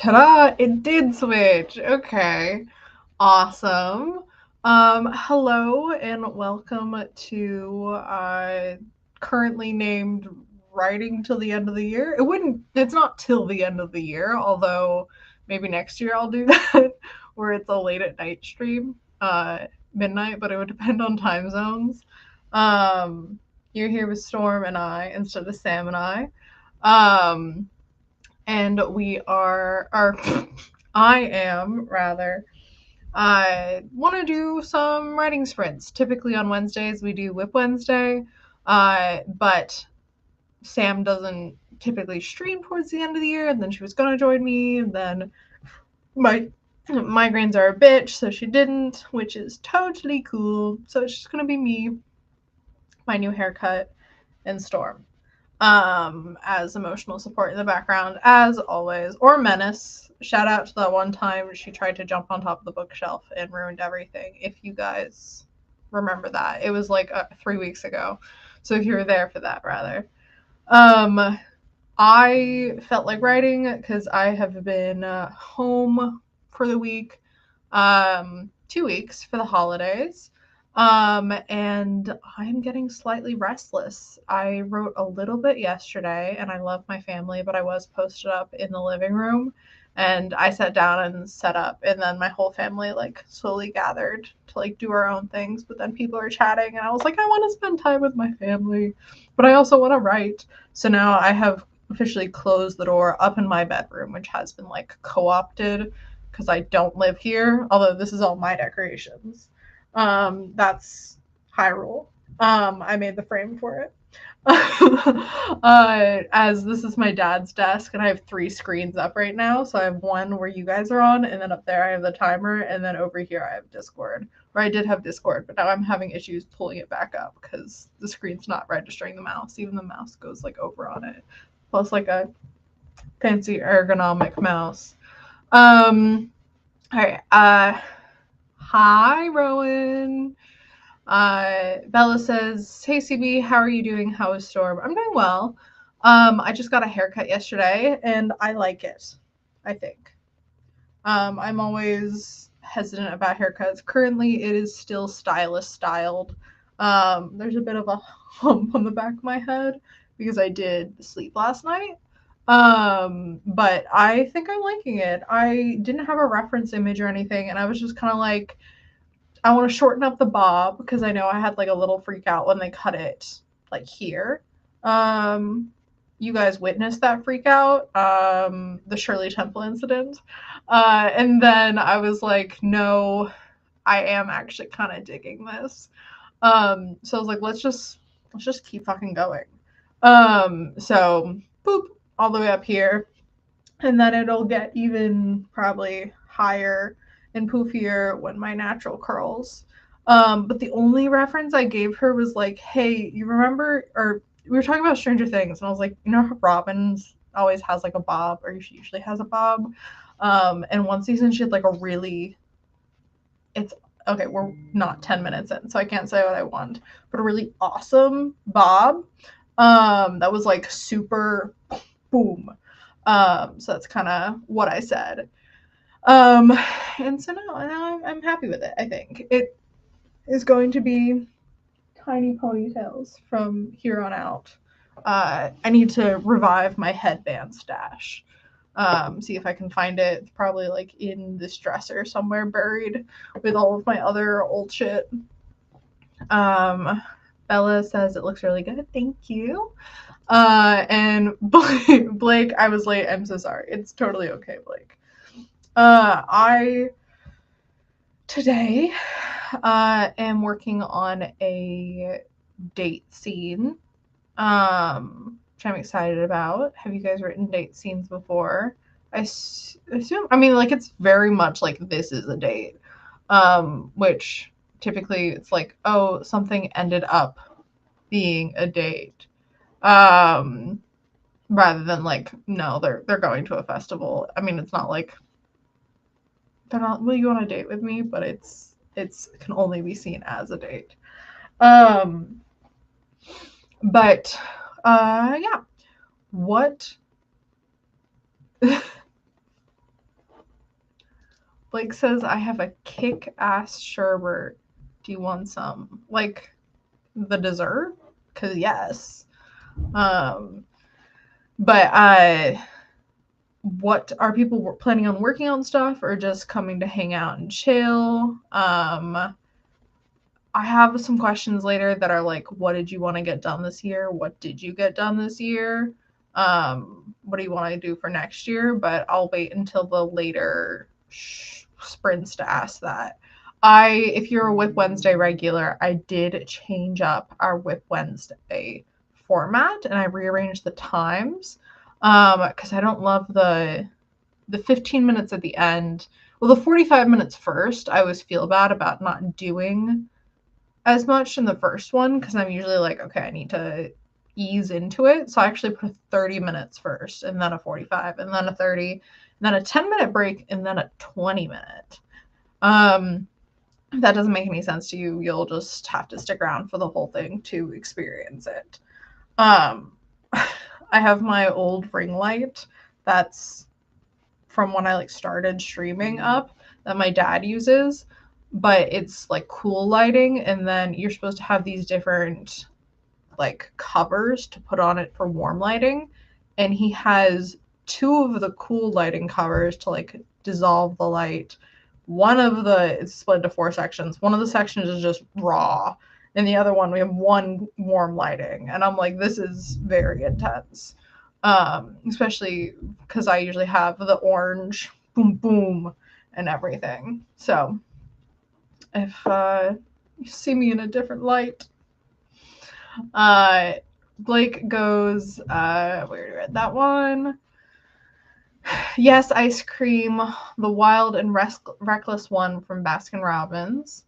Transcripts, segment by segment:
Ta-da! It did switch. Okay. Awesome. Hello and welcome to currently named Writing Till the End of the Year. It's not till the end of the year, although maybe next year I'll do that, where it's a late at night stream, midnight, but it would depend on time zones. Um, you're here with Storm and I instead of Sam and I. Um, and we are I am rather I want to do some writing sprints. Typically on Wednesdays we do Whip Wednesday, but Sam doesn't typically stream towards the end of the year, and then she was gonna join me, and then my migraines are a bitch, so she didn't, which is totally cool. So it's just gonna be me, my new haircut, and Storm as emotional support in the background, as always. Or Menace. Shout out to that one time she tried to jump on top of the bookshelf and ruined everything. If you guys remember that, it was like 3 weeks ago. So if you were there for that, rather. I felt like writing because I have been home for the week, 2 weeks for the holidays. And I'm getting slightly restless. I wrote a little bit yesterday and I love my family, but I was posted up in the living room and I sat down and set up, and then my whole family like slowly gathered to like do our own things, but then people are chatting and I was like, I want to spend time with my family, but I also want to write. So now I have officially closed the door up in my bedroom, which has been like co-opted because I don't live here, although this is all my decorations. That's Hyrule. I made the frame for it. As this is my dad's desk, and I have 3 screens up right now. So I have one where you guys are on, and then up there I have the timer, and then over here I have Discord. Or I did have Discord, but now I'm having issues pulling it back up because the screen's not registering the mouse. Even the mouse goes like over on it. Plus like a fancy ergonomic mouse. All right. Hi, Rowan. Bella says, "Hey CB, how are you doing? How is Storm? I'm doing well. I just got a haircut yesterday, and I like it. I think. I'm always hesitant about haircuts. Currently, it is still stylist styled. There's a bit of a hump on the back of my head because I did sleep last night. But I think I'm liking it. I didn't have a reference image or anything, and I was just kind of like, I want to shorten up the bob because I know I had like a little freak out when they cut it like here. Um, you guys witnessed that freak out, the Shirley Temple incident. And then I was like, no, I am actually kind of digging this. So I was like, let's just keep fucking going. So boop, all the way up here, and then it'll get even probably higher and poofier when my natural curls. But the only reference I gave her was like, hey, you remember, or we were talking about Stranger Things, and I was like, you know how Robin's always has like a bob, or she usually has a bob. And one season she had like a really, it's okay, we're not 10 minutes in, so I can't say what I want, but a really awesome bob. That was like super boom. So that's kind of what I said. Um, and so now I'm happy with it. I think it is going to be tiny ponytails from here on out. I need to revive my headband stash. See if I can find it. It's probably like in this dresser somewhere buried with all of my other old shit. Um, Bella says it looks really good. Thank you. And Blake, I was late. I'm so sorry. It's totally okay, Blake. I today am working on a date scene, which I'm excited about. Have you guys written date scenes before? Assume, I mean, like, it's very much like this is a date, which typically it's like, oh, something ended up being a date. Um, Rather than like, no, they're going to a festival. I mean, it's not like they're not, will you go on a date with me, but it's can only be seen as a date. Um, but yeah, what Blake says, I have a kick-ass sherbet. Do you want some? Like, the dessert? Because yes. But what are people planning on working on stuff or just coming to hang out and chill? I have some questions later that are like, what did you want to get done this year? What did you get done this year? What do you want to do for next year? But I'll wait until the later sprints to ask that. If you're a Whip Wednesday regular, I did change up our Whip Wednesday format and I rearranged the times because I don't love the 15 minutes at the end. Well, the 45 minutes first, I always feel bad about not doing as much in the first one because I'm usually like, okay, I need to ease into it. So I actually put 30 minutes first and then a 45 and then a 30 and then a 10-minute break and then a 20-minute. If that doesn't make any sense to you, you'll just have to stick around for the whole thing to experience it. I have my old ring light that's from when I like started streaming up that my dad uses, but it's like cool lighting, and then you're supposed to have these different like covers to put on it for warm lighting, and he has two of the cool lighting covers to like dissolve the light. It's split into 4 sections. One of the sections is just raw, and the other one we have one warm lighting, and I'm like, this is very intense. Especially because I usually have the orange boom boom and everything. So if you see me in a different light, Blake goes, we already read that one. Yes, ice cream, the wild and reckless one from Baskin Robbins.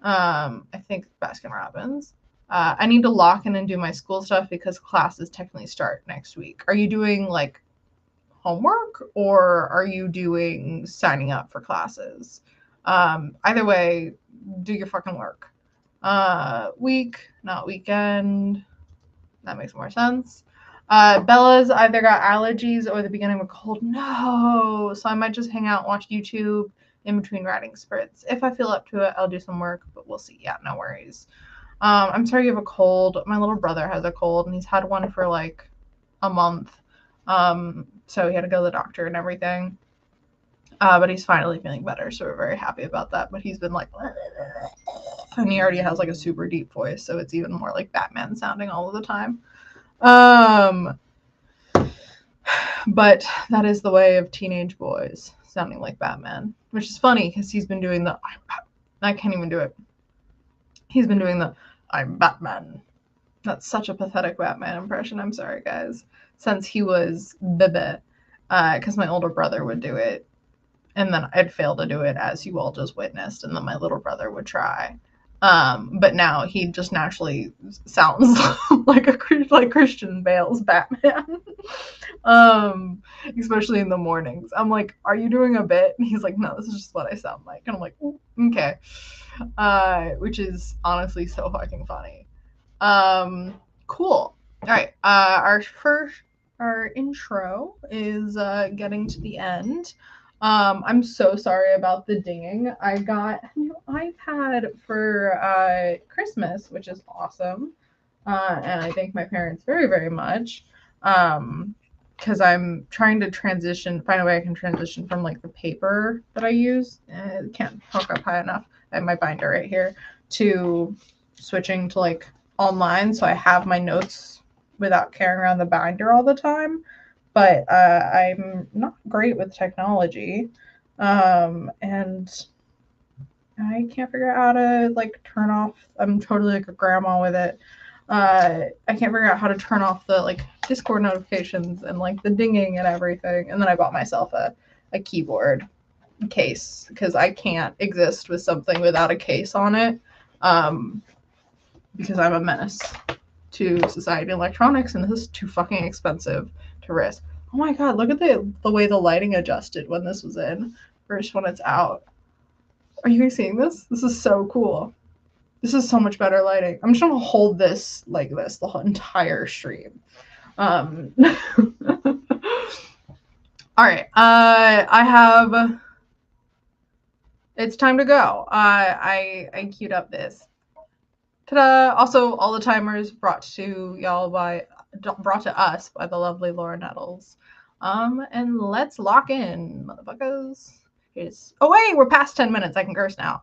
I think Baskin Robbins. I need to lock in and do my school stuff because classes technically start next week. Are you doing like homework or are you doing signing up for classes? Either way, do your fucking work. Week, not weekend. That makes more sense. Bella's either got allergies or the beginning of a cold. No, so I might just hang out and watch YouTube in between writing sprints. If I feel up to it, I'll do some work, but we'll see. Yeah, no worries. I'm sorry you have a cold. My little brother has a cold, and he's had one for like a month. So he had to go to the doctor and everything. But he's finally feeling better, so we're very happy about that. But he's been like, and he already has like a super deep voice, so it's even more like Batman sounding all of the time. But that is the way of teenage boys sounding like Batman, which is funny because he's been doing the I can't even do it. He's been doing the I'm Batman. That's such a pathetic Batman impression. I'm sorry, guys. Since he was Bebe, because my older brother would do it, and then I'd fail to do it, as you all just witnessed, and then my little brother would try. But now he just naturally sounds like Christian Bale's Batman. Especially in the mornings. I'm like, are you doing a bit? And he's like, no, this is just what I sound like. And I'm like, okay. Which is honestly so fucking funny. Cool. All right. Our intro is getting to the end. I'm so sorry about the dinging. I got a new iPad for Christmas, which is awesome. And I thank my parents very, very much. Because I'm trying to find a way I can transition from like the paper that I use. I can't talk up high enough. I have my binder right here, to switching to like online. So I have my notes without carrying around the binder all the time. But I'm not great with technology, and I can't figure out how to like turn off. I'm totally like a grandma with it. I can't figure out how to turn off the like Discord notifications and like the dinging and everything. And then I bought myself a keyboard case because I can't exist with something without a case on it, because I'm a menace to society and electronics, and this is too fucking expensive to risk. Oh my god, look at the way the lighting adjusted when this was in versus when it's out. Are you guys seeing this? This is so cool. This is so much better lighting. I'm just gonna hold this like this the whole entire stream. All right. I have It's time to go. I queued up this. Ta-da! Also, all the timers brought to us by the lovely Laura Nettles. And let's lock in, motherfuckers. Oh wait, we're past 10 minutes. I can curse now.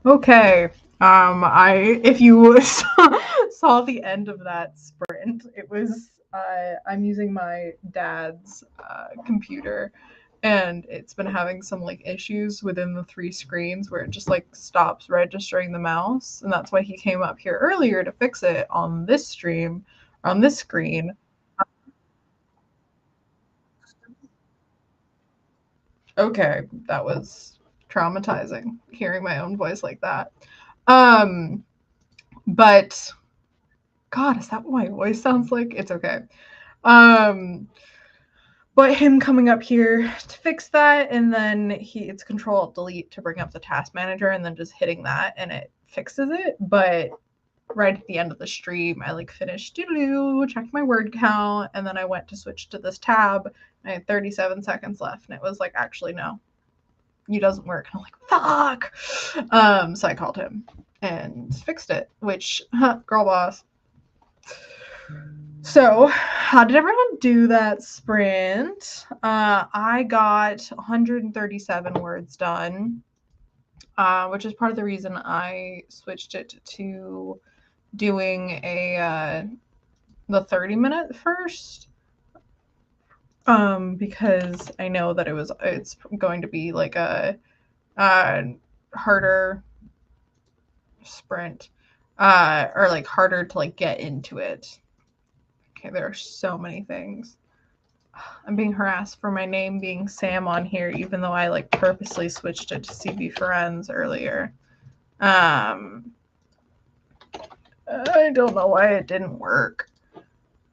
Okay. I if you saw the end of that sprint, it was I'm using my dad's computer, and it's been having some like issues within the three screens where it just like stops registering the mouse, and that's why he came up here earlier to fix it on this stream, on this screen. Okay, that was traumatizing hearing my own voice like that. Um, but God, is that what my voice sounds like? It's okay. Um, but him coming up here to fix that, and then it's Control Delete to bring up the task manager, and then just hitting that, and it fixes it. But right at the end of the stream, I like finished doo checked my word count, and then I went to switch to this tab. I had 37 seconds left, and it was like, actually, no, you doesn't work. And I'm like, fuck. So I called him and fixed it, which, girl boss. So, how did everyone do that sprint? I got 137 words done, which is part of the reason I switched it to doing the 30-minute first, because I know that it's going to be like a harder sprint, or like harder to like get into it. Okay, there are so many things. I'm being harassed for my name being Sam on here, even though I like purposely switched it to CB Friends earlier. I don't know why it didn't work.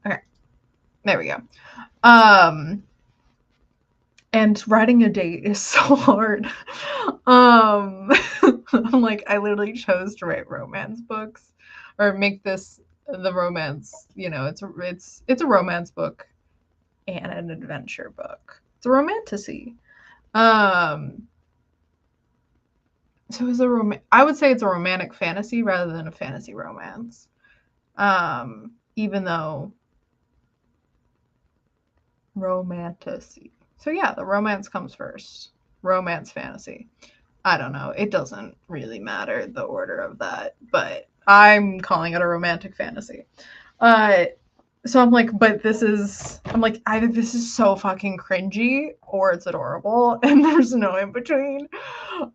Okay, there we go. And writing a date is so hard. I'm like, I literally chose to write romance books, or make this the romance. You know, it's a romance book and an adventure book. It's a romantasy. Um, so it's I would say it's a romantic fantasy rather than a fantasy romance. Even though romantasy. So yeah, the romance comes first. Romance fantasy. I don't know. It doesn't really matter the order of that, but I'm calling it a romantic fantasy. Uh, so I'm like, but I'm like, either this is so fucking cringy or it's adorable, and there's no in between.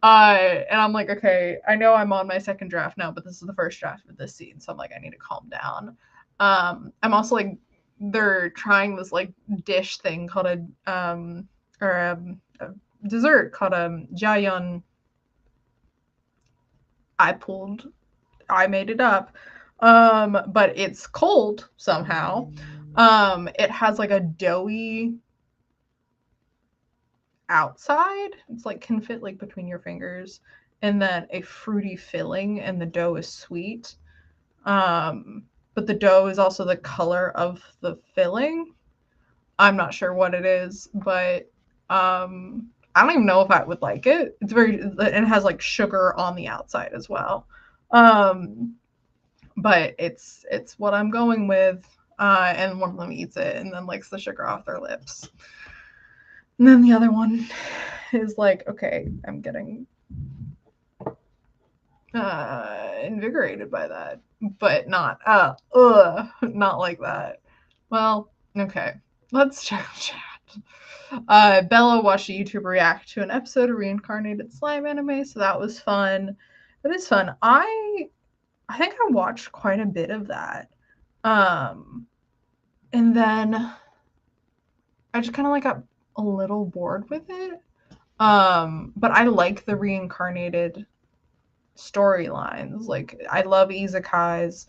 And I'm like, okay, I know I'm on my second draft now, but this is the first draft of this scene, so I'm like, I need to calm down. I'm also like, they're trying this like dish thing called a dessert called jaeyeon. I made it up. But it's cold somehow. It has like a doughy outside. It's like can fit like between your fingers, and then a fruity filling, and the dough is sweet. But the dough is also the color of the filling. I'm not sure what it is, but I don't even know if I would like it. It has like sugar on the outside as well. Um, but it's what I'm going with. And one of them eats it and then likes the sugar off their lips. And then the other one is like, okay, I'm getting invigorated by that, but not not like that. Well, okay, let's check chat. Bella watched a YouTuber react to an episode of Reincarnated Slime anime, so that was fun. It is fun. I think I watched quite a bit of that. And then I just kind of like got a little bored with it. But I like the reincarnated storylines. Like I love isekais.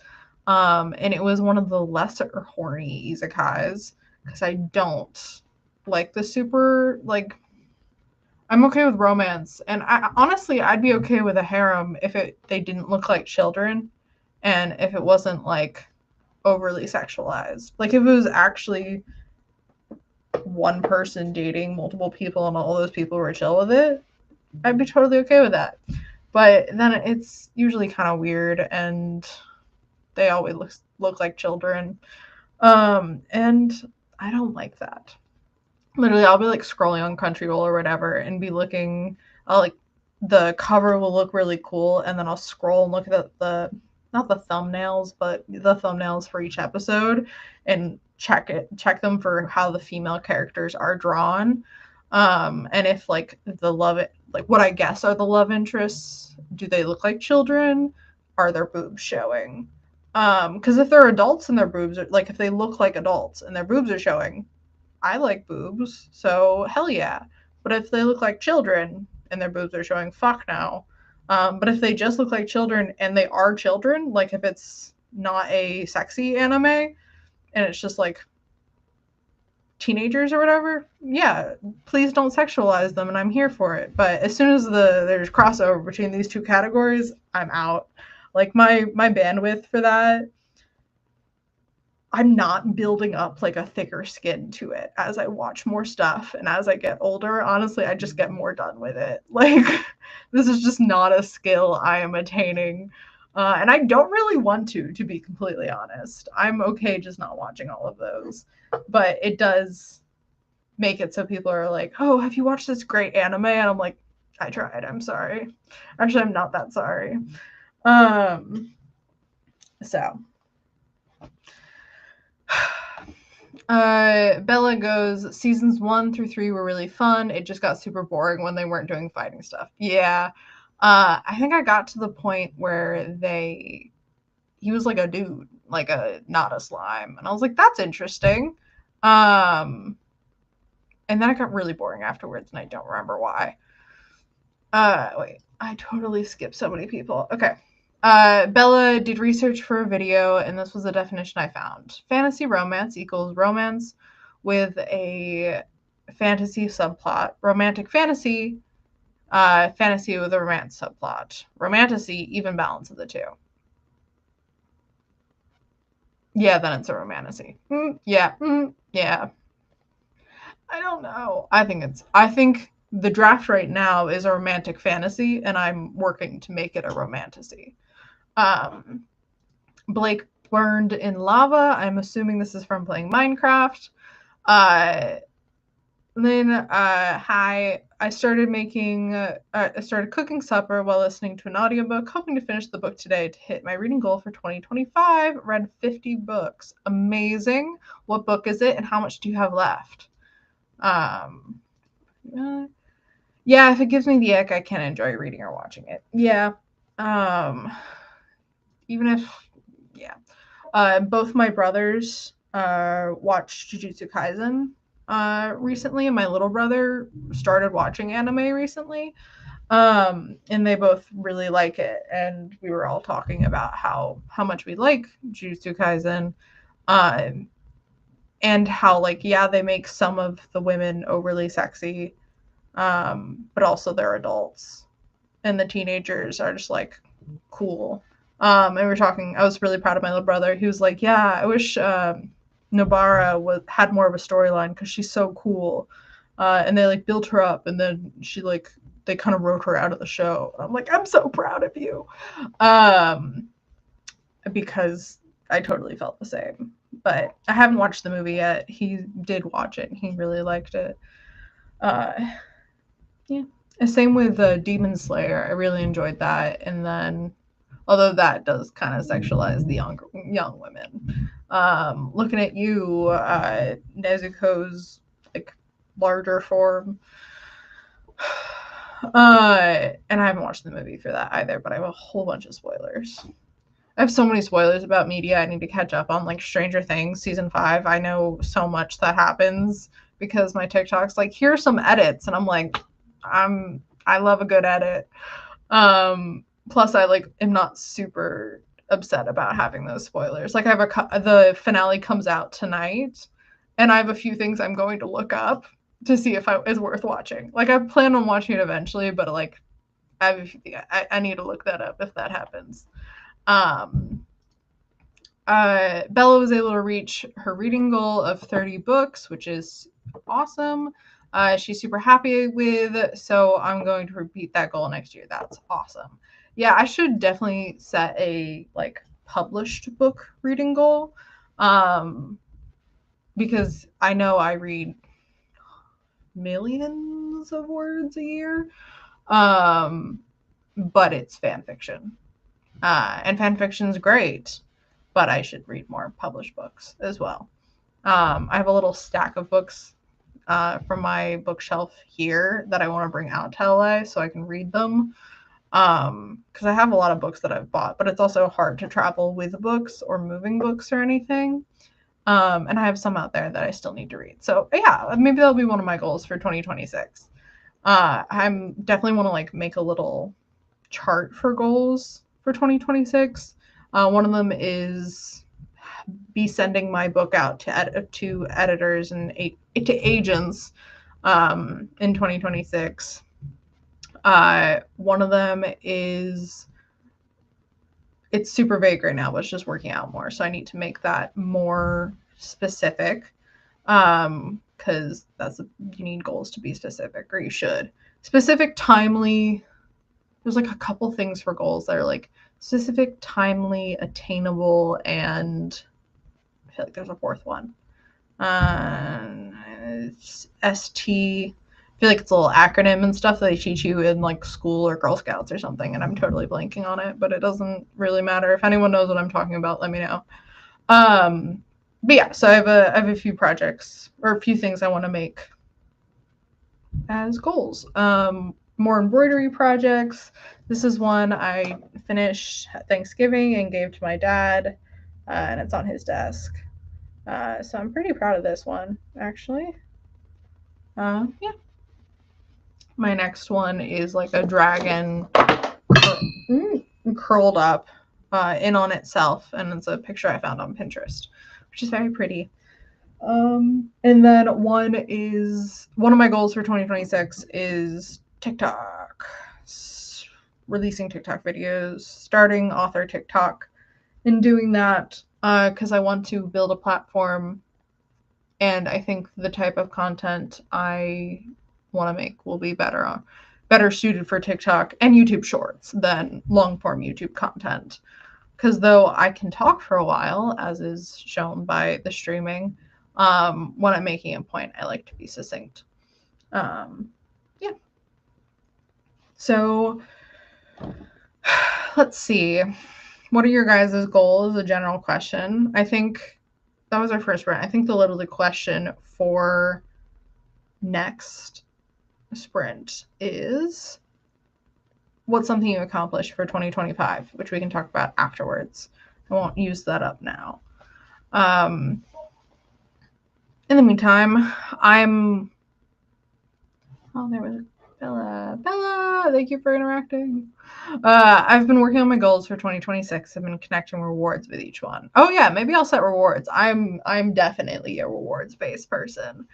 And it was one of the lesser horny isekais because I don't like the super like I'm okay with romance, and honestly I'd be okay with a harem if they didn't look like children, and if it wasn't like overly sexualized. Like if it was actually one person dating multiple people and all those people were chill with it, I'd be totally okay with that. But then it's usually kind of weird, and they always look like children. And I don't like that. Literally, I'll be like scrolling on Crunchyroll or whatever and be looking. I'll like the cover will look really cool, and then I'll scroll and look at the not the thumbnails, but the thumbnails for each episode and check them for how the female characters are drawn. And if like like what I guess are the love interests, do they look like children? Are their boobs showing? Because if they're adults and their boobs are like if they look like adults and their boobs are showing, I like boobs, so hell yeah. But if they look like children and their boobs are showing, fuck no. But if they just look like children and they are children, like if it's not a sexy anime and it's just like teenagers or whatever, yeah, please don't sexualize them and I'm here for it. But as soon as there's crossover between these two categories, I'm out. Like my bandwidth for that, I'm not building up like a thicker skin to it as I watch more stuff and as I get older. Honestly, I just get more done with it. Like, this is just not a skill I am attaining. And I don't really want to be completely honest. I'm okay just not watching all of those. But it does make it so people are like, oh, have you watched this great anime? And I'm like, I tried. I'm sorry. Actually, I'm not that sorry. So Bella goes, seasons 1 through 3 were really fun. It just got super boring when they weren't doing fighting stuff. Yeah. I think I got to the point where he was like a dude, like not a slime. And I was like, that's interesting. And then it got really boring afterwards and I don't remember why. Wait, I totally skipped so many people. Okay. Bella did research for a video, and this was the definition I found. Fantasy romance equals romance with a fantasy subplot. Romantic fantasy, fantasy with a romance subplot. Romantasy, even balance of the two. Yeah, then it's a romantasy. Yeah. I don't know. I think the draft right now is a romantic fantasy, and I'm working to make it a romantasy. Blake burned in lava. I'm assuming this is from playing Minecraft. Hi. I started cooking supper while listening to an audiobook, hoping to finish the book today to hit my reading goal for 2025. Read 50 books. Amazing. What book is it and how much do you have left? Yeah, if it gives me the ick, I can't enjoy reading or watching it. Yeah. Even if, yeah. Both my brothers watched Jujutsu Kaisen recently, and my little brother started watching anime recently. And they both really like it, and we were all talking about how much we like Jujutsu Kaisen, and how like they make some of the women overly sexy, but also they're adults, and the teenagers are just like cool. And we were talking. I was really proud of my little brother. He was like, "Yeah, I wish Nobara had more of a storyline because she's so cool." And they like built her up, and then they kind of wrote her out of the show. I'm like, I'm so proud of you, because I totally felt the same. But I haven't watched the movie yet. He did watch it, and he really liked it. Yeah. Same with Demon Slayer. I really enjoyed that, and then although that does kind of sexualize the young women. Looking at you, Nezuko's like larger form. And I haven't watched the movie for that either, but I have a whole bunch of spoilers. I have so many spoilers about media I need to catch up on, like Stranger Things season 5. I know so much that happens because my TikTok's like, here's some edits, and I'm like, I love a good edit. Plus I like am not super upset about having those spoilers. Like the finale comes out tonight, and I have a few things I'm going to look up to see if it's worth watching. Like I plan on watching it eventually, but like I need to look that up if that happens. Bella was able to reach her reading goal of 30 books, which is awesome. She's super happy with, so I'm going to repeat that goal next year. That's awesome. Yeah, I should definitely set a like published book reading goal, because I know I read millions of words a year. But it's fan fiction. And fan fiction's great, but I should read more published books as well. I have a little stack of books from my bookshelf here that I want to bring out to LA so I can read them. Because I have a lot of books that I've bought, but it's also hard to travel with books or moving books or anything. And I have some out there that I still need to read. So yeah, maybe that'll be one of my goals for 2026. I'm definitely want to like make a little chart for goals for 2026. One of them is be sending my book out to editors and to agents in 2026. One of them is it's super vague right now, but it's just working out more. So I need to make that more specific because you need goals to be specific, or you should. Specific, timely. There's like a couple things for goals that are like specific, timely, attainable, and I feel like there's a fourth one. It's ST. I feel like it's a little acronym and stuff that they teach you in like school or Girl Scouts or something, and I'm totally blanking on it, but it doesn't really matter. If anyone knows what I'm talking about, let me know. But yeah, so I have a few projects or a few things I want to make as goals. More embroidery projects. This is one I finished at Thanksgiving and gave to my dad, and it's on his desk. So I'm pretty proud of this one, actually. Yeah. My next one is like a dragon curled up in on itself, and it's a picture I found on Pinterest, which is very pretty. And then one of my goals for 2026 is TikTok. Releasing TikTok videos, starting author TikTok, and doing that because I want to build a platform, and I think the type of content I want to make will be better suited for TikTok and YouTube Shorts than long form YouTube content. Because though I can talk for a while, as is shown by the streaming, when I'm making a point, I like to be succinct. Yeah. So let's see. What are your guys' goals? A general question. I think that was our first round. I think the literally question for next sprint is what's something you accomplished for 2025, which we can talk about afterwards. I won't use that up now. In the meantime, there was Bella, thank you for interacting. I've been working on my goals for 2026. I've been connecting rewards with each one. Oh yeah, maybe I'll set rewards. I'm definitely a rewards-based person.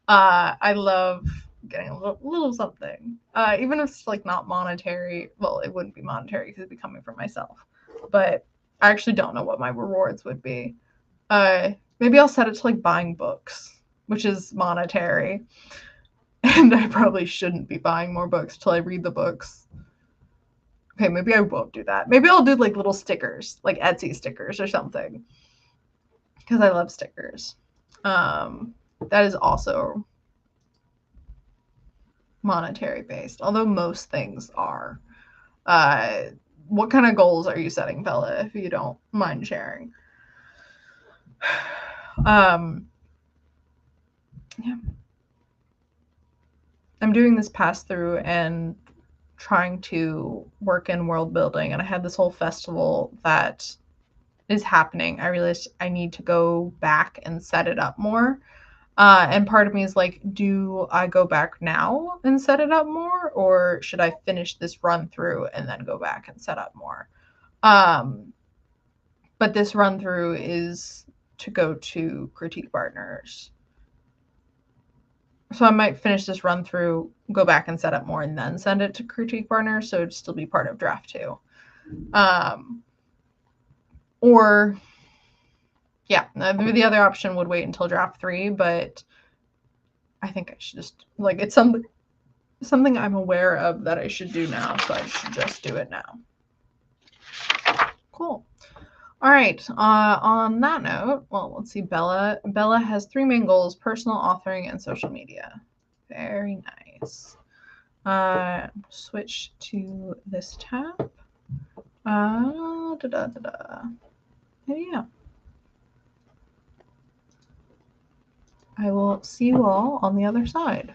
I love getting a little something, even if it's like not monetary. Well, it wouldn't be monetary because it'd be coming from myself, but I actually don't know what my rewards would be. Maybe I'll set it to like buying books, which is monetary, and I probably shouldn't be buying more books till I read the books. Okay, maybe I won't do that. Maybe I'll do like little stickers, like Etsy stickers or something, because I love stickers. That is also monetary based, although most things are. What kind of goals are you setting, Bella, if you don't mind sharing? Yeah. I'm doing this pass through and trying to work in world building, and I had this whole festival that is happening. I realized I need to go back and set it up more. And part of me is like, do I go back now and set it up more, or should I finish this run through and then go back and set up more? But this run through is to go to Critique Partners. So I might finish this run through, go back and set up more, and then send it to Critique Partners, so it'd still be part of draft 2. Or yeah, the other option would wait until draft 3, but I think I should just, like, it's something I'm aware of that I should do now, so I should just do it now. Cool. All right, on that note, well, let's see, Bella has 3 main goals: personal, authoring, and social media. Very nice. Switch to this tab. And yeah. I will see you all on the other side.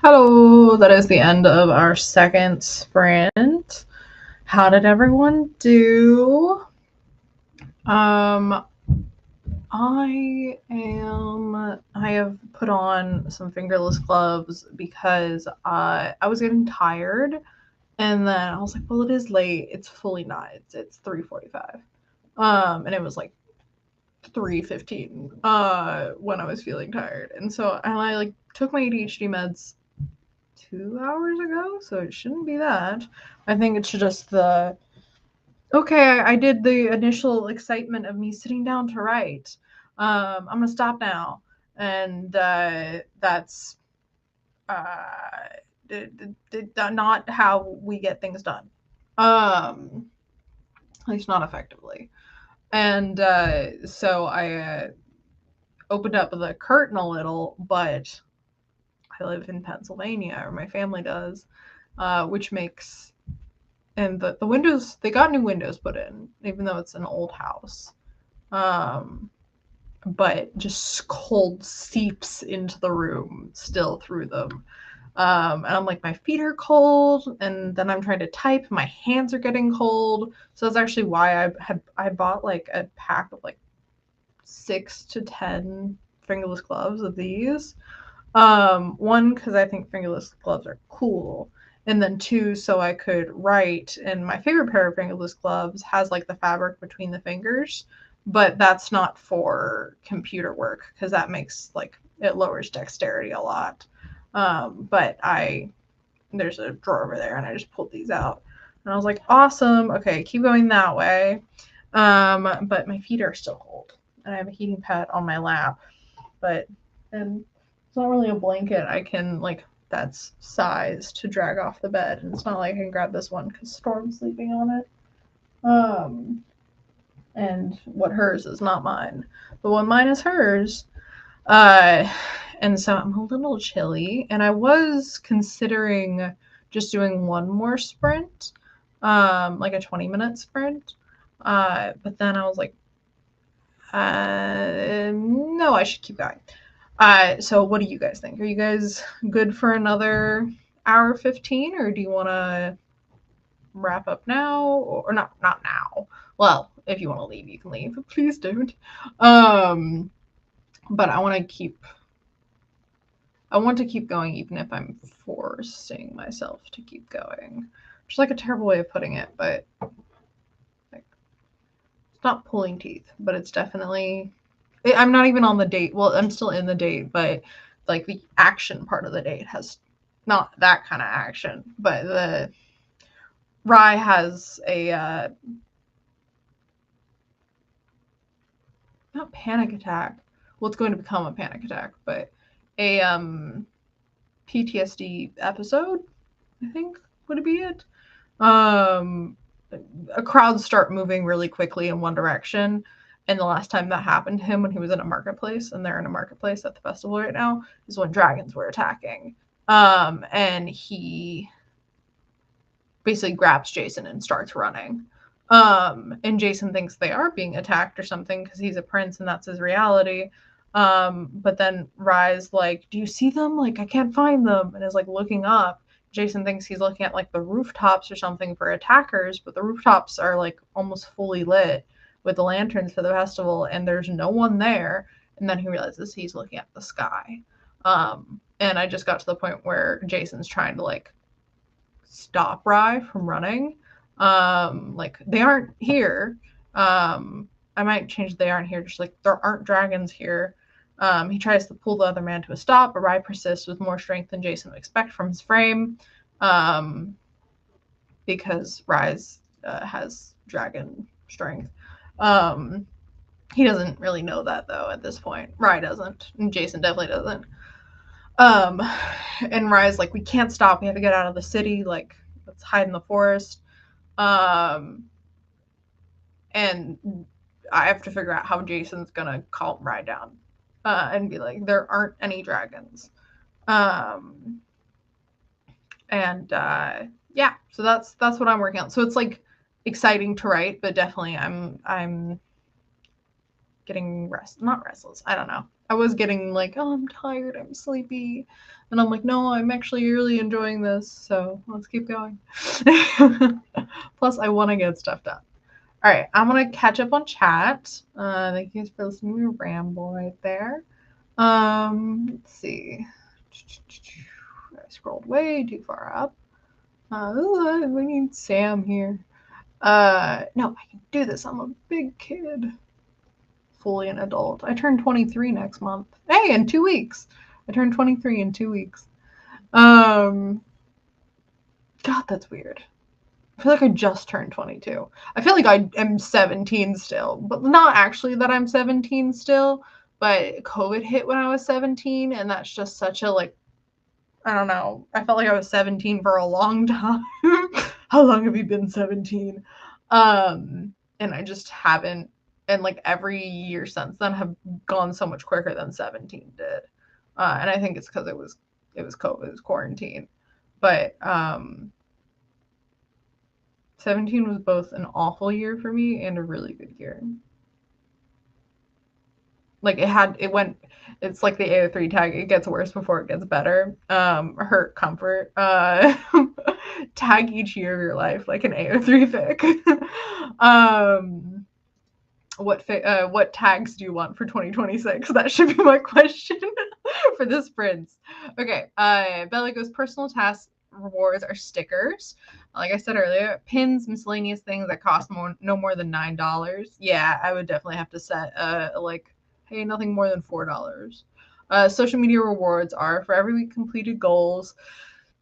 Hello, that is the end of our second sprint. How did everyone do? Um, I have put on some fingerless gloves because I was getting tired, and then I was like, well, it is late. It's fully not. It's 3:45. And it was like 3:15 when I was feeling tired. And so I like took my ADHD meds 2 hours ago, so it shouldn't be that. I think it's just the okay, I did the initial excitement of me sitting down to write. I'm gonna stop now, and that's not how we get things done. At least not effectively. And so I opened up the curtain a little, but I live in Pennsylvania, or my family does, which makes and the windows, they got new windows put in, even though it's an old house. But just cold seeps into the room still through them. And I'm like, my feet are cold, and then I'm trying to type, my hands are getting cold. So that's actually why I bought like a pack of like 6 to 10 fingerless gloves of these. One, because I think fingerless gloves are cool, and then two, so I could write. And my favorite pair of fingerless gloves has like the fabric between the fingers, but that's not for computer work because that makes like it lowers dexterity a lot. But there's a drawer over there, and I just pulled these out, and I was like, awesome. Okay, keep going that way. But my feet are still cold, and I have a heating pad on my lap, but and it's not really a blanket I can like that's size to drag off the bed, and it's not like I can grab this one because Storm's sleeping on it. And what hers is not mine, but what mine is hers. Uh, and so I'm a little chilly, and I was considering just doing one more sprint, like a 20-minute sprint. But then I was like, no, I should keep going. So what do you guys think? Are you guys good for another hour 15, or do you want to wrap up now, or not now? Well, if you want to leave, you can leave. Please don't. Um, but I want to keep going even if I'm forcing myself to keep going. Which is like a terrible way of putting it, but like it's not pulling teeth, but it's definitely I'm not even on the date. Well, I'm still in the date, but like the action part of the date has not that kind of action. But the Rye has a not panic attack. Well, it's going to become a panic attack, but a PTSD episode, I think would be it. Um, a crowd start moving really quickly in one direction. And the last time that happened to him when he was in a marketplace, and they're in a marketplace at the festival right now, is when dragons were attacking. And he basically grabs Jason and starts running. And Jason thinks they are being attacked or something because he's a prince and that's his reality. But then Rye's like, do you see them? Like, I can't find them. And is like looking up. Jason thinks he's looking at like the rooftops or something for attackers, but the rooftops are like almost fully lit with the lanterns for the festival, and there's no one there. And then he realizes he's looking at the sky. And I just got to the point where Jason's trying to like stop Rye from running. Like they aren't here. I might change they aren't here, just like there aren't dragons here. He tries to pull the other man to a stop, but Rye persists with more strength than Jason would expect from his frame. Because Rye's has dragon strength. He doesn't really know that though at this point. Rye doesn't, and Jason definitely doesn't. And Rye's like, we can't stop. We have to get out of the city. Like, let's hide in the forest. And I have to figure out how Jason's gonna calm Rye down, and be like, there aren't any dragons. And yeah, so that's what I'm working on. So it's like exciting to write, but definitely I'm getting not restless. I don't know. I was getting like, oh, I'm tired, I'm sleepy. And I'm like, no, I'm actually really enjoying this, so let's keep going. Plus, I want to get stuff done. All right, I'm going to catch up on chat. Thank you for listening to me ramble right there. Let's see. I scrolled way too far up. We need Sam here. No, I can do this. I'm a big kid. Fully an adult. I turn 23 next month. Hey, in 2 weeks. I turned 23 in 2 weeks. God, that's weird. I feel like I just turned 22. I feel like I am 17 still, but not actually that I'm 17 still, but COVID hit when I was 17, and that's just such a, like, I don't know. I felt like I was 17 for a long time. How long have you been 17? And I just haven't, and like every year since then have gone so much quicker than 17 did. And I think it's because it was COVID, it was quarantine. But 17 was both an awful year for me and a really good year. Like it's like the AO3 tag, it gets worse before it gets better. Hurt comfort. Tag each year of your life like an AO3 fic. What tags do you want for 2026? That should be my question for the sprints. Okay, Bella goes personal task rewards are stickers. Like I said earlier, pins, miscellaneous things that cost no more than $9. Yeah, I would definitely have to set like, hey, nothing more than $4. Social media rewards are for every week completed goals.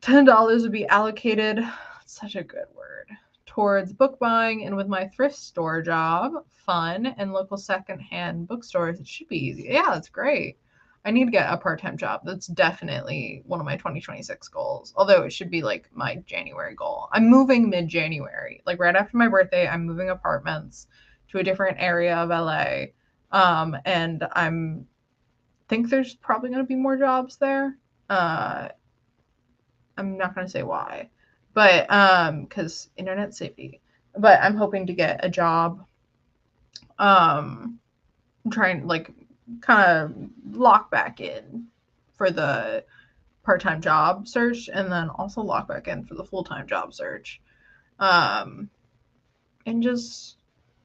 $10 would be allocated. Such a good word. Towards book buying, and with my thrift store job, fun, and local secondhand bookstores, it should be easy. Yeah, that's great. I need to get a part-time job. That's definitely one of my 2026 goals. Although it should be like my January goal. I'm moving mid-January. Like right after my birthday, I'm moving apartments to a different area of LA. And think there's probably going to be more jobs there. I'm not going to say why, but because internet safety. But I'm hoping to get a job. I'm trying like kind of lock back in for the part-time job search, and then also lock back in for the full-time job search. And just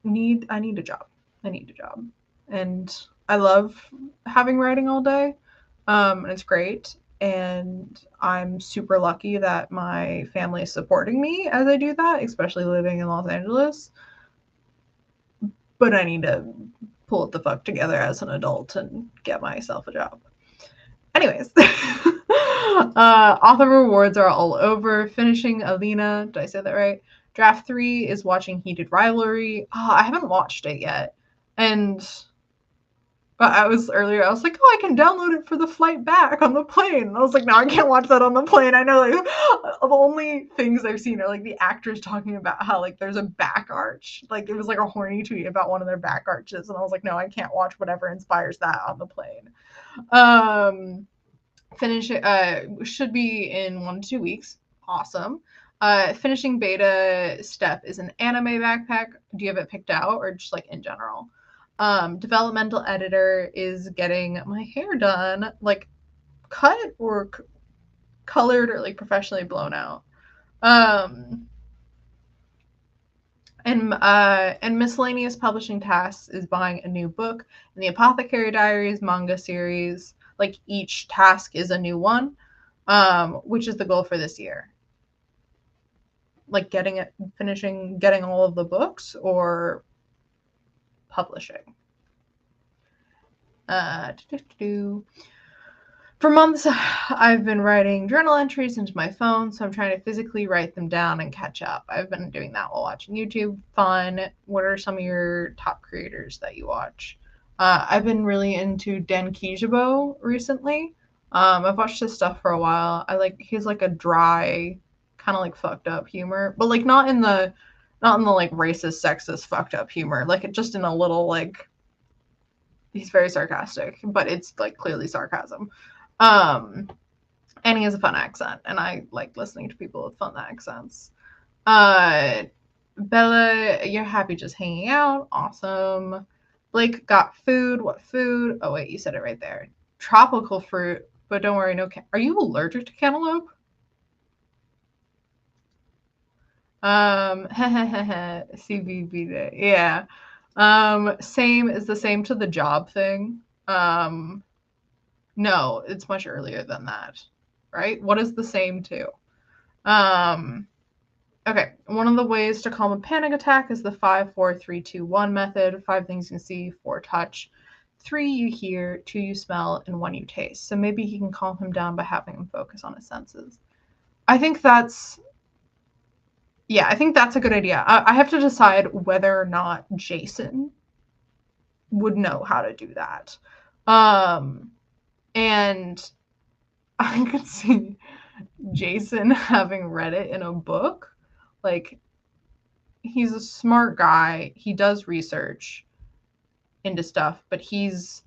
I need a job. I need a job, and I love having writing all day. And it's great. And I'm super lucky that my family is supporting me as I do that, especially living in Los Angeles. But I need to pull it the fuck together as an adult and get myself a job. Anyways, author rewards are all over. Finishing Alina, did I say that right? Draft 3 is watching Heated Rivalry. I haven't watched it yet. And I was like, oh, I can download it for the flight back on the plane. And I was like, no, I can't watch that on the plane. I know, like, the only things I've seen are like the actors talking about how like there's a back arch. Like it was like a horny tweet about one of their back arches, and I was like, no, I can't watch whatever inspires that on the plane. Finish it. Should be in 1 to 2 weeks. Awesome. Finishing beta step is an anime backpack. Do you have it picked out, or just like in general? Developmental editor is getting my hair done, like cut or colored or like professionally blown out. And miscellaneous publishing tasks is buying a new book in the Apothecary Diaries manga series. Like each task is a new one, which is the goal for this year. Like getting all of the books or publishing. For months, I've been writing journal entries into my phone, so I'm trying to physically write them down and catch up. I've been doing that while watching YouTube. Fun. What are some of your top creators that you watch? I've been really into Dan Kijabo recently. I've watched his stuff for a while. He's like a dry, kind of like fucked up humor, but like not in the like racist, sexist, fucked up humor. Like just in a little like, he's very sarcastic, but it's like clearly sarcasm. And he has a fun accent, and I like listening to people with fun accents. Bella, you're happy just hanging out. Awesome. Blake got food. What food? Oh, wait, you said it right there. Tropical fruit, but don't worry, no. Are you allergic to cantaloupe? CBB day. Yeah. Same is the same to the job thing. No, it's much earlier than that, right? What is the same to? Okay, one of the ways to calm a panic attack is the 5, 4, 3, 2, 1 method. 5 things you see, 4 touch, 3 you hear, 2 you smell, and 1 you taste. So maybe he can calm him down by having him focus on his senses. I think that's a good idea. I have to decide whether or not Jason would know how to do that. And I could see Jason having read it in a book. Like, he's a smart guy. He does research into stuff, but he's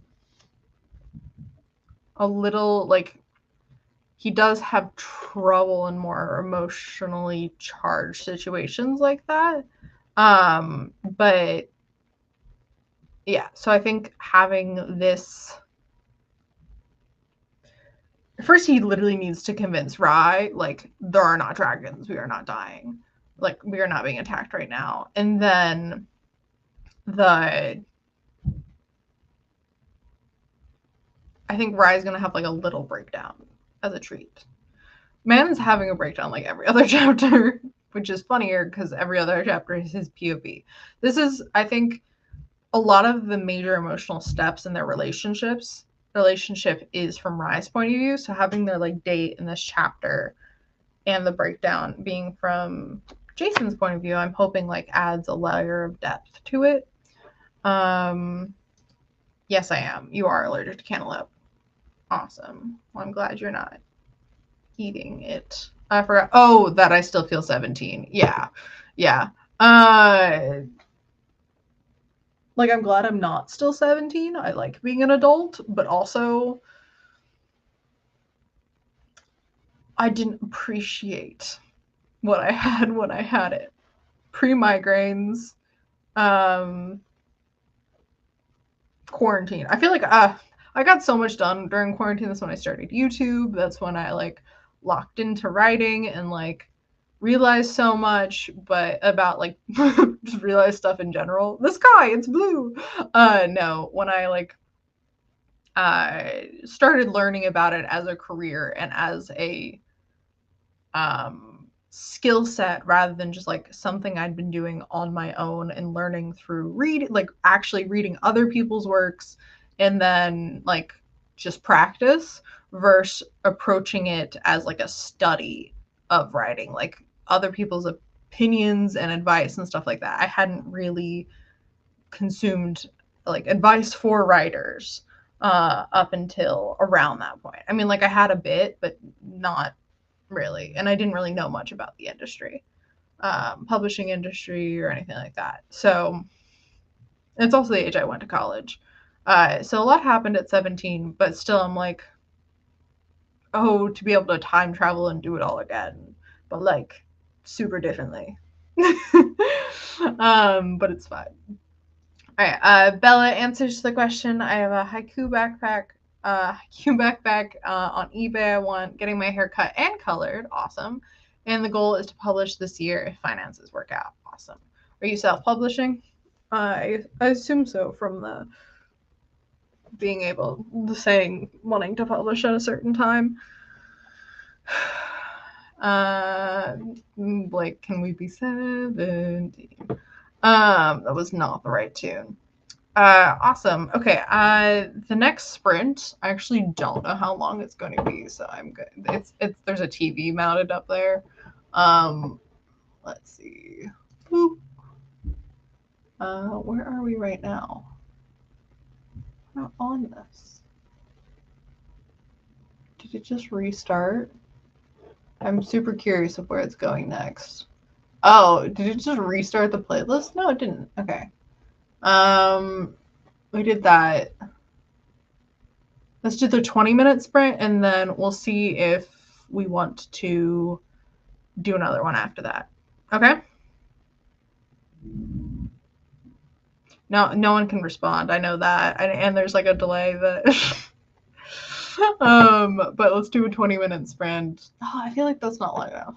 a little, like, he does have trouble in more emotionally charged situations like that. But yeah, so I think having this, first he literally needs to convince Rye, like, there are not dragons, we are not dying, like, we are not being attacked right now. And then I think Rye's gonna have like a little breakdown as a treat. Man's having a breakdown like every other chapter, which is funnier because every other chapter is his POV. This is, I think, a lot of the major emotional steps in their relationship is from Rye's point of view. So having their like date in this chapter and the breakdown being from Jason's point of view, I'm hoping like adds a layer of depth to it. Yes, I am. You are allergic to cantaloupe. Awesome. Well, I'm glad you're not eating it. I forgot. Oh, that I still feel 17. Yeah. Yeah. Like, I'm glad I'm not still 17. I like being an adult, but also I didn't appreciate what I had when I had it. Pre-migraines, quarantine. I feel like I got so much done during quarantine. That's when I started YouTube. That's when I like locked into writing and like realized so much, but about like just realized stuff in general. The sky, it's blue. No, when I like started learning about it as a career and as a skill set rather than just like something I'd been doing on my own and learning through reading, like actually reading other people's works and then like just practice versus approaching it as like a study of writing, like other people's opinions and advice and stuff like that. I hadn't really consumed like advice for writers up until around that point. I mean, like I had a bit, but not really, and I didn't really know much about the industry, publishing industry or anything like that. So it's also the age I went to college. So a lot happened at 17, but still I'm like, oh, to be able to time travel and do it all again, but like super differently. But it's fine. All right, Bella answers the question. I have a haiku backpack on eBay. I want getting my hair cut and colored. Awesome. And the goal is to publish this year if finances work out. Awesome. Are you self-publishing? I assume so from the being able, the saying wanting to publish at a certain time. Like, can we be 17? That was not the right tune. Awesome. Okay. The next sprint, I actually don't know how long it's going to be, so I'm good. It's there's a TV mounted up there. Let's see. Boop. Where are we right now? We're not on this. Did it just restart? I'm super curious of where it's going next. Oh, did it just restart the playlist? No, it didn't. Okay. We did that. Let's do the 20-minute sprint, and then we'll see if we want to do another one after that. Okay? No one can respond. I know that. And there's like a delay that but let's do a 20-minute sprint. Oh, I feel like that's not long enough.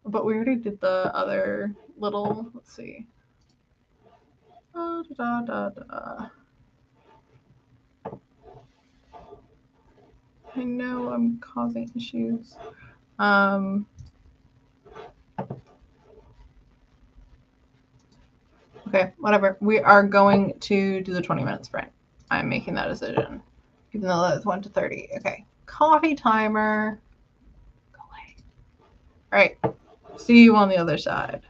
But we already did the other little, let's see. Da, da, da, da. I know I'm causing issues. Okay, whatever. We are going to do the 20-minute sprint. I'm making that decision. Even though that's 1 to 30. Okay. Coffee timer. Go away. All right. See you on the other side.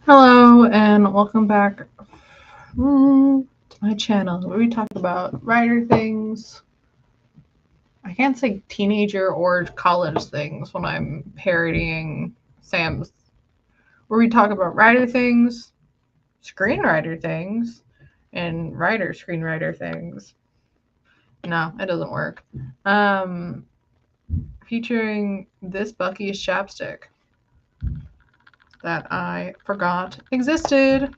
Hello and welcome back to my channel where we talk about writer things. I can't say teenager or college things when I'm parodying Sam's. Where we talk about writer things, screenwriter things, and writer screenwriter things. No, it doesn't work. Um, Featuring this Bucky's chapstick that I forgot existed.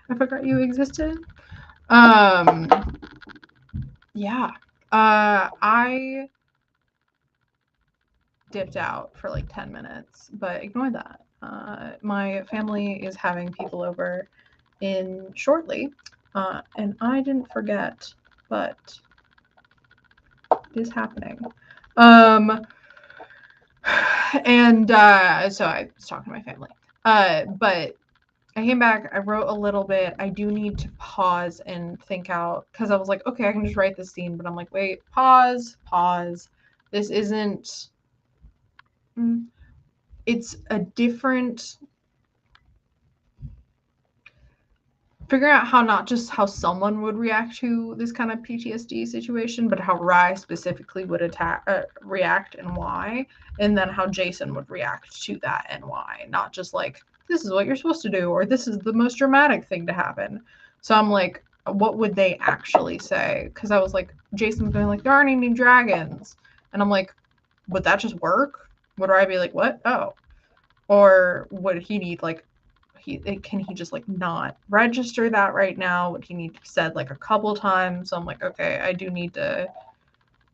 I forgot you existed. Um, yeah. I dipped out for like 10 minutes, but ignore that. My family is having people over in shortly, and I didn't forget, but it is happening. Um, and so I was talking to my family. But I came back, I wrote a little bit. I do need to pause and think out because I was like, okay, I can just write this scene, but I'm like, wait, pause. This isn't. It's a different. Figuring out how not just how someone would react to this kind of PTSD situation, but how Rye specifically would react and why, and then how Jason would react to that and why. Not just like this is what you're supposed to do or this is the most dramatic thing to happen. So I'm like, what would they actually say? Because I was like, Jason's going like there aren't any dragons, and I'm like, would that just work? Would Rye be like, what? Oh, or would he need like can he just like not register that right now? Would he need to be said like a couple times? So I'm like, okay, I do need to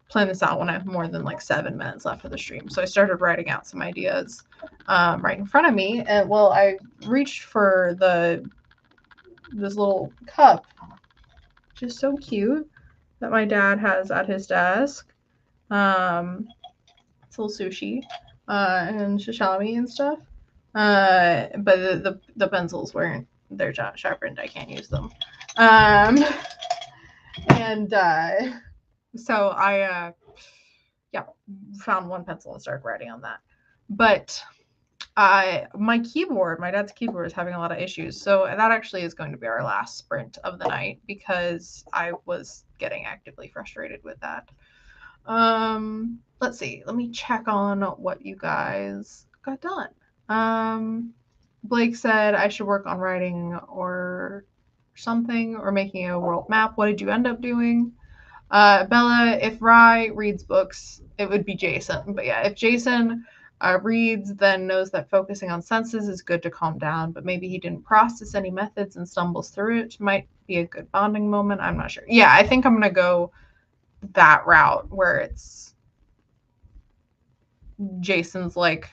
plan this out when I have more than like 7 minutes left of the stream. So I started writing out some ideas right in front of me. And well, I reached for this little cup, which is so cute, that my dad has at his desk. It's a little sushi and sashimi and stuff. But the pencils weren't they're sharpened. I can't use them. Um, and so I yeah found one pencil and started writing on that. But my keyboard, my dad's keyboard is having a lot of issues. So that actually is going to be our last sprint of the night because I was getting actively frustrated with that. Let's see. Let me check on what you guys got done. Blake said I should work on writing or something or making a world map. What did you end up doing? Bella, if Rye reads books, it would be Jason. But yeah, if Jason reads, then knows that focusing on senses is good to calm down, but maybe he didn't process any methods and stumbles through it. Might be a good bonding moment. I'm not sure. Yeah, I think I'm going to go that route where it's Jason's like,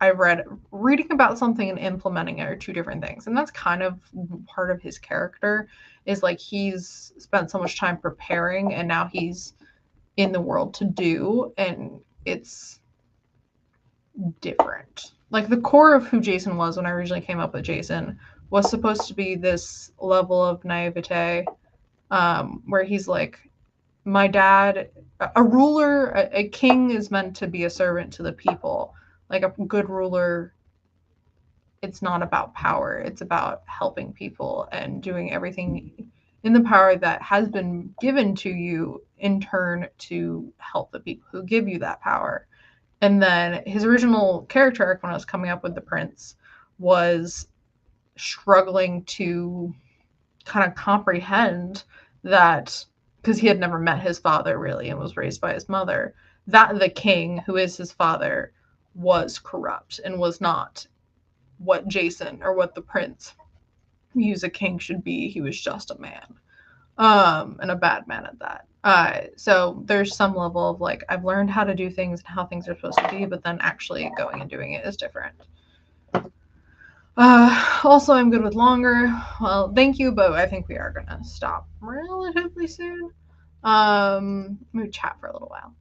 I read reading about something and implementing it are two different things. And that's kind of part of his character is like he's spent so much time preparing and now he's in the world to do, and it's different. Like the core of who Jason was when I originally came up with Jason was supposed to be this level of naivete where he's like, my dad, a ruler, a king is meant to be a servant to the people. Like a good ruler, it's not about power, it's about helping people and doing everything in the power that has been given to you in turn to help the people who give you that power. And then his original character arc when I was coming up with the prince was struggling to kind of comprehend that because he had never met his father really and was raised by his mother, that the king, who is his father, was corrupt and was not what Jason or what the prince views a king should be. He was just a man, and a bad man at that. So there's some level of like I've learned how to do things and how things are supposed to be, but then actually going and doing it is different. Also, I'm good with longer. Well, thank you, but I think we are gonna stop relatively soon. Maybe chat for a little while.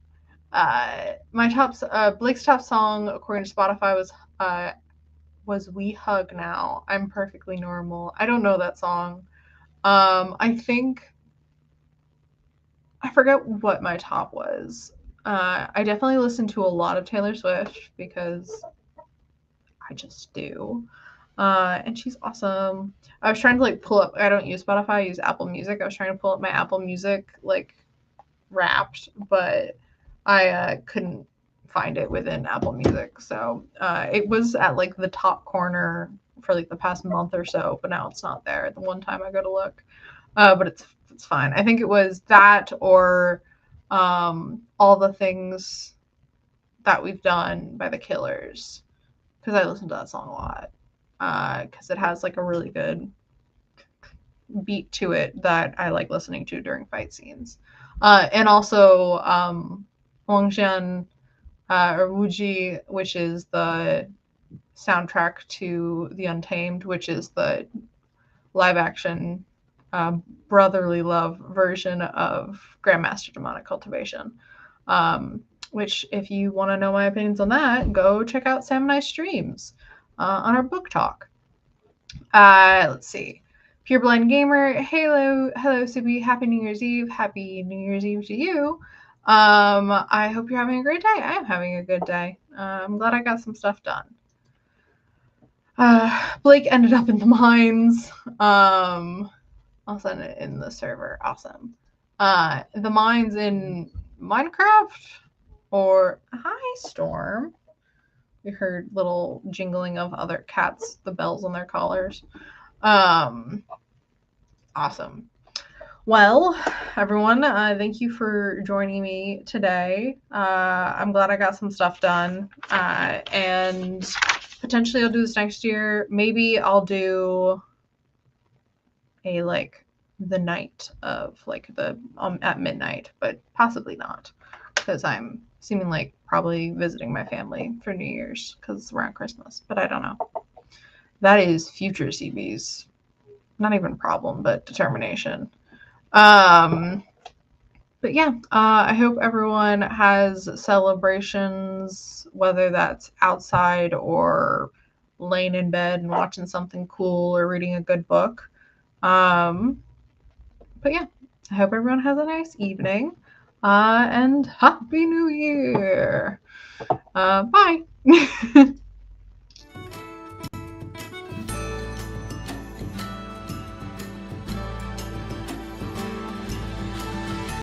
Blake's top song according to Spotify was "We Hug Now." I'm perfectly normal. I don't know that song. I think I forget what my top was. I definitely listen to a lot of Taylor Swift because I just do. And she's awesome. I was trying to like pull up. I don't use Spotify. I use Apple Music. I was trying to pull up my Apple Music like Wrapped, but I couldn't find it within Apple Music. So it was at like the top corner for like the past month or so, but now it's not there. The one time I go to look, but it's fine. I think it was that or all the things that we've done by the Killers, because I listen to that song a lot because it has like a really good beat to it that I like listening to during fight scenes. And also Wangxian or Wuji, which is the soundtrack to The Untamed, which is the live action brotherly love version of Grandmaster Demonic Cultivation. Which, if you want to know my opinions on that, go check out Sam and I streams on our book talk. Let's see. Pureblind Gamer, hello, Subi, happy New Year's Eve, happy New Year's Eve to you. I hope you're having a great day. I am having a good day. I'm glad I got some stuff done. Blake ended up in the mines. I'll send it in the server. Awesome. The mines in Minecraft or hi Storm. We heard little jingling of other cats, the bells on their collars. Awesome. Well, everyone, thank you for joining me today. I'm glad I got some stuff done. And potentially I'll do this next year. Maybe I'll do a like the night of like the at midnight, but possibly not, because I'm seeming like probably visiting my family for New Year's because it's around Christmas, but I don't know. That is future CB's not even problem, but determination. But yeah, I hope everyone has celebrations, whether that's outside or laying in bed and watching something cool or reading a good book. But yeah, I hope everyone has a nice evening. And Happy New Year. Bye.